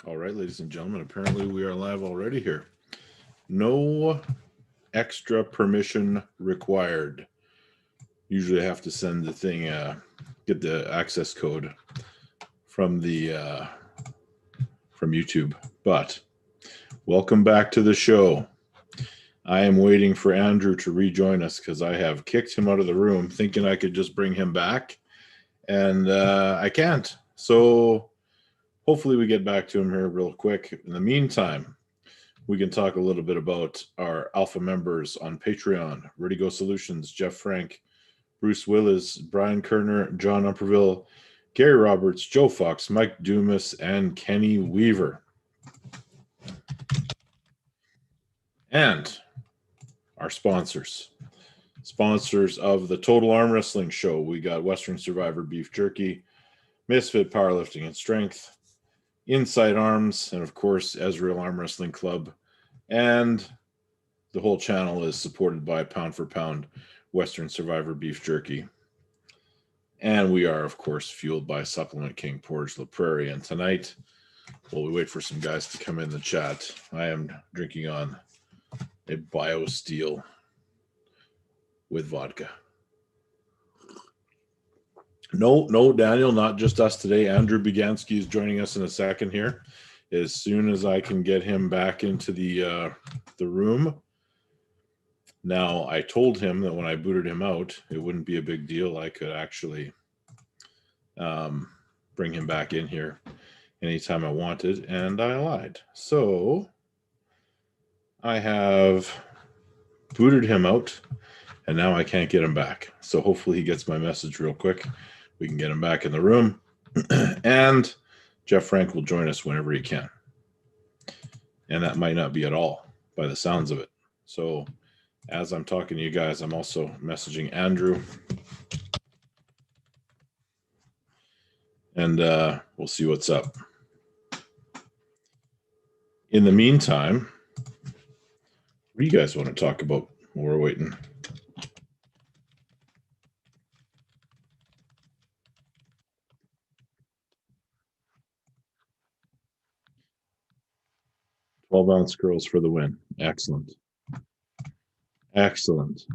All right, ladies and gentlemen, apparently we are live already here. No extra permission required. Usually I have to send the thing, get the access code from the from YouTube. But welcome back to the show. I am waiting for Andrew to rejoin us because I have kicked him out of the room thinking I could just bring him back, and I can't. So hopefully we get back to him here real quick. In the meantime, we can talk a little bit about our alpha members on Patreon: Ready Go Solutions, Jeff Frank, Bruce Williz, Bryan Koerner, Jon Umpherville, Gary Roberts, Joe Fox, Mike Dumas, and Kenny Weaver. And our sponsors of the Total Armwrestling Show. We got Western Survivor Beef Jerky, Misfit Powerlifting and Strength, Inside Arms, and of course Ezreal Arm Wrestling Club. And the whole channel is supported by Pound for Pound Western Survivor Beef Jerky. And we are, of course, fueled by Supplement King Portage La Prairie. And tonight, while we wait for some guys to come in the chat, I am drinking on a BioSteel with vodka. No, Daniel, not just us today. Andrew Bieganski is joining us in a second here. As soon as I can get him back into the room. Now, I told him that when I booted him out, it wouldn't be a big deal. I could actually bring him back in here anytime I wanted, and I lied. So I have booted him out, and now I can't get him back. So hopefully he gets my message real quick. We can get him back in the room. And Jeff Frank will join us whenever he can. And that might not be at all by the sounds of it. So as I'm talking to you guys, I'm also messaging Andrew. And we'll see what's up. In the meantime, what do you guys want to talk about while we're waiting? "12-ounce girls for the win." Excellent. Excellent.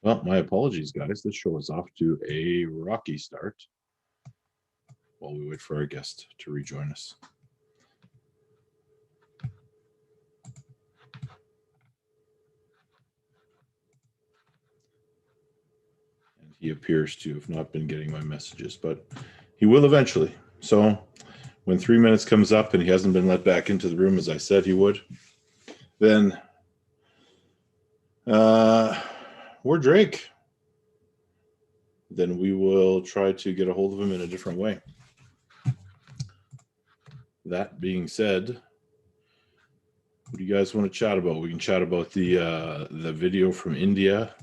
Well, my apologies, guys. This show is off to a rocky start while we wait for our guest to rejoin us. And he appears to have not been getting my messages, but he will eventually. So when 3 minutes comes up and he hasn't been let back into the room as I said he would, then we're Drake. Then we will try to get a hold of him in a different way. That being said, what do you guys want to chat about? We can chat about the video from India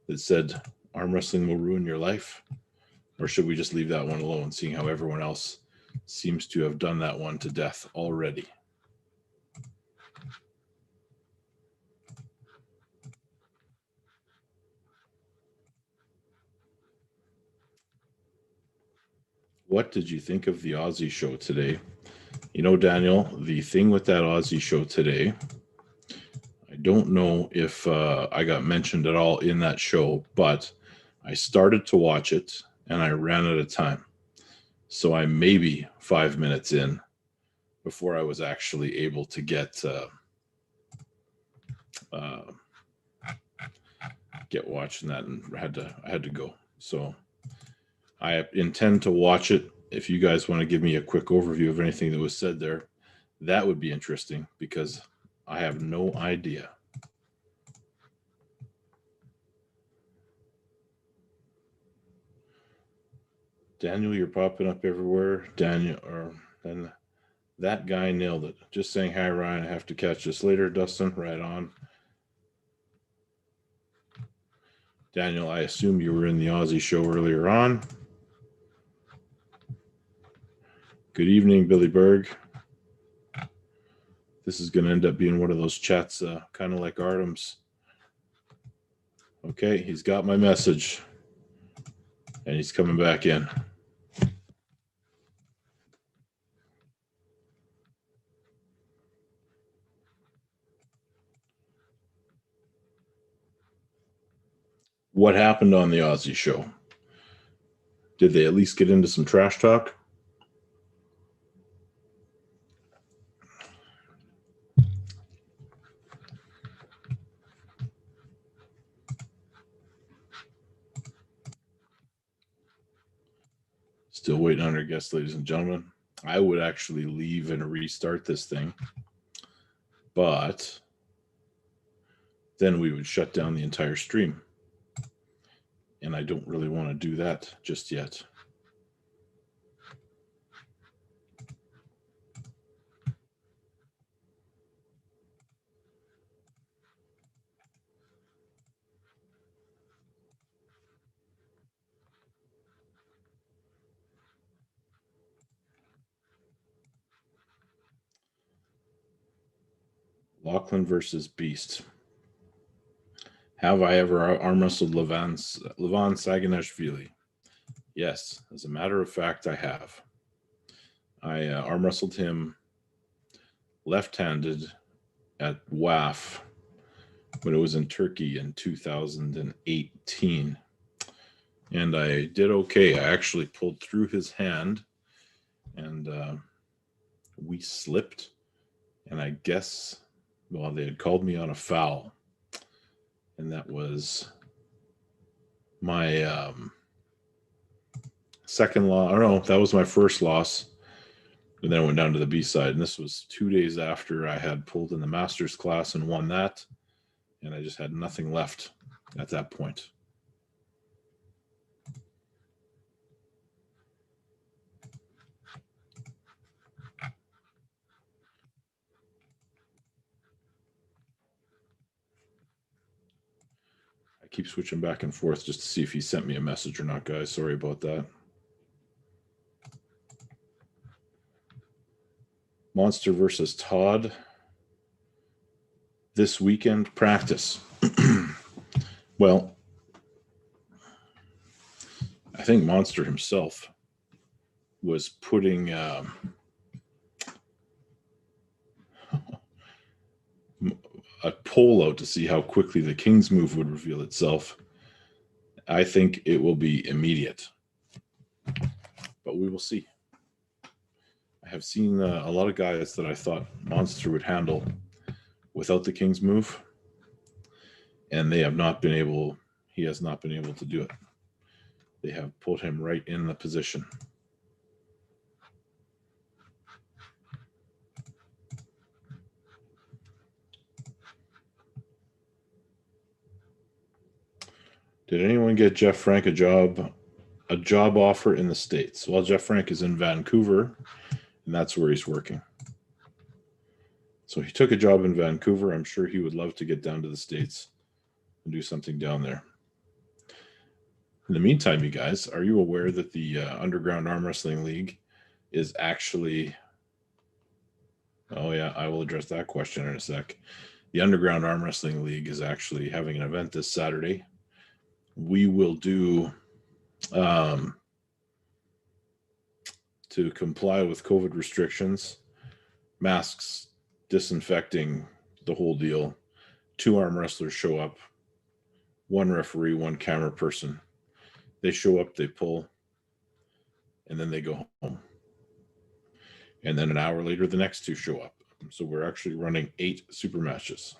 that said arm wrestling will ruin your life. Or should we just leave that one alone, seeing how everyone else seems to have done that one to death already? What did you think of the Aussie show today? You know, Daniel, the thing with that Aussie show today, I don't know if I got mentioned at all in that show, but I started to watch it and I ran out of time. So I'm maybe 5 minutes in before I was actually able to get watching that, and I had to go. So I intend to watch it. If you guys want to give me a quick overview of anything that was said there, that would be interesting because I have no idea. Daniel, you're popping up everywhere. Daniel, and that guy nailed it. Just saying hi, Ryan. I have to catch this later. Dustin, right on. Daniel, I assume you were in the Aussie show earlier on. Good evening, Billy Berg. This is going to end up being one of those chats, kind of like Artem's. Okay, he's got my message. And he's coming back in. What happened on the Aussie show? Did they at least get into some trash talk? Still waiting on our guests, ladies and gentlemen. I would actually leave and restart this thing, but then we would shut down the entire stream. And I don't really want to do that just yet. Lachlan versus Beast. Have I ever arm wrestled Levan Saginashvili? Yes, as a matter of fact, I have. I arm wrestled him left-handed at WAF when it was in Turkey in 2018. And I did okay. I actually pulled through his hand, and we slipped. And I guess, well, they had called me on a foul. And that was my second loss. I don't know, that was my first loss. And then I went down to the B side. And this was 2 days after I had pulled in the Masters class and won that. And I just had nothing left at that point. I keep switching back and forth just to see if he sent me a message or not, guys. Sorry about that. Monster versus Todd. This weekend practice. Well, I think Monster himself was putting a poll out to see how quickly the King's move would reveal itself. I think it will be immediate, but we will see. I have seen a lot of guys that I thought Monster would handle without the King's move, and they have not been able, he has not been able to do it. They have put him right in the position. Did anyone get Jeff Frank a job offer in the States? Well, Jeff Frank is in Vancouver, and that's where he's working. So he took a job in Vancouver. I'm sure he would love to get down to the States and do something down there. In the meantime, you guys, are you aware that the Underground Arm Wrestling League is actually... Oh, yeah, I will address that question in a sec. The Underground Arm Wrestling League is actually having an event this Saturday. We will do, to comply with COVID restrictions, masks, disinfecting, the whole deal. 2 arm wrestlers show up, 1 referee, 1 camera person. They show up, they pull, and then they go home. And then an hour later, the next 2 show up. So we're actually running 8 super matches.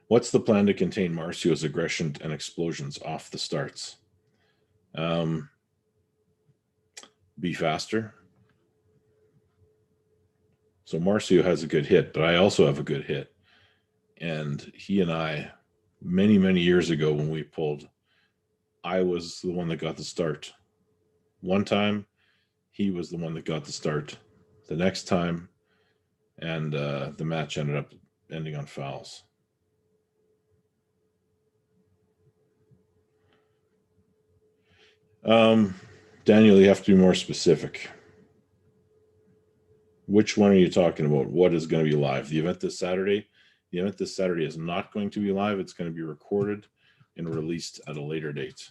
What's the plan to contain Marcio's aggression and explosions off the starts? Be faster. So Marcio has a good hit, but I also have a good hit. And he and I, many, many years ago when we pulled, I was the one that got the start. One time, he was the one that got the start. The next time, and the match ended up ending on fouls. Daniel, you have to be more specific. Which one are you talking about? What is going to be live? The event this Saturday? The event this Saturday is not going to be live. It's going to be recorded and released at a later date.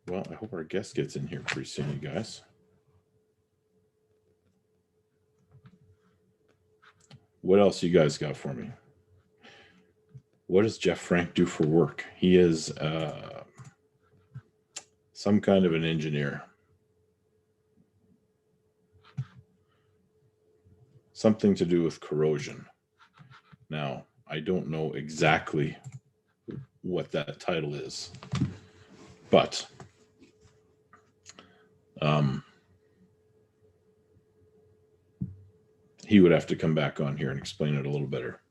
Well, I hope our guest gets in here pretty soon, you guys. What else you guys got for me? What does Jeff Frank do for work? He is some kind of an engineer. Something to do with corrosion. Now, I don't know exactly what that title is, but he would have to come back on here and explain it a little better.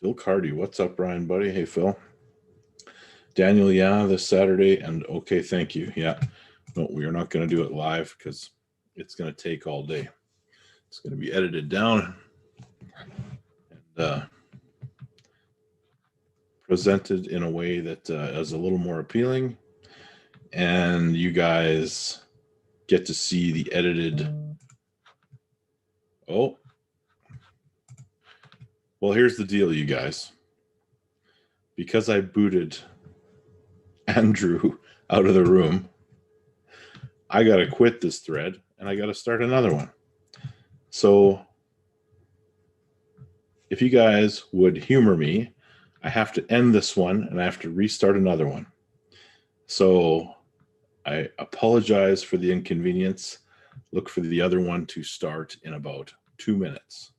Phil Cardy, what's up, Brian, buddy? Hey, Phil. Daniel, yeah, this Saturday, and okay, thank you. Yeah, no, we are not going to do it live because it's going to take all day. It's going to be edited down and presented in a way that is a little more appealing, and you guys get to see the edited. Oh, well, here's the deal, you guys. Because I booted Andrew out of the room, I got to quit this thread and I got to start another one. So if you guys would humor me, I have to end this one and I have to restart another one. So I apologize for the inconvenience. Look for the other one to start in about 2 minutes.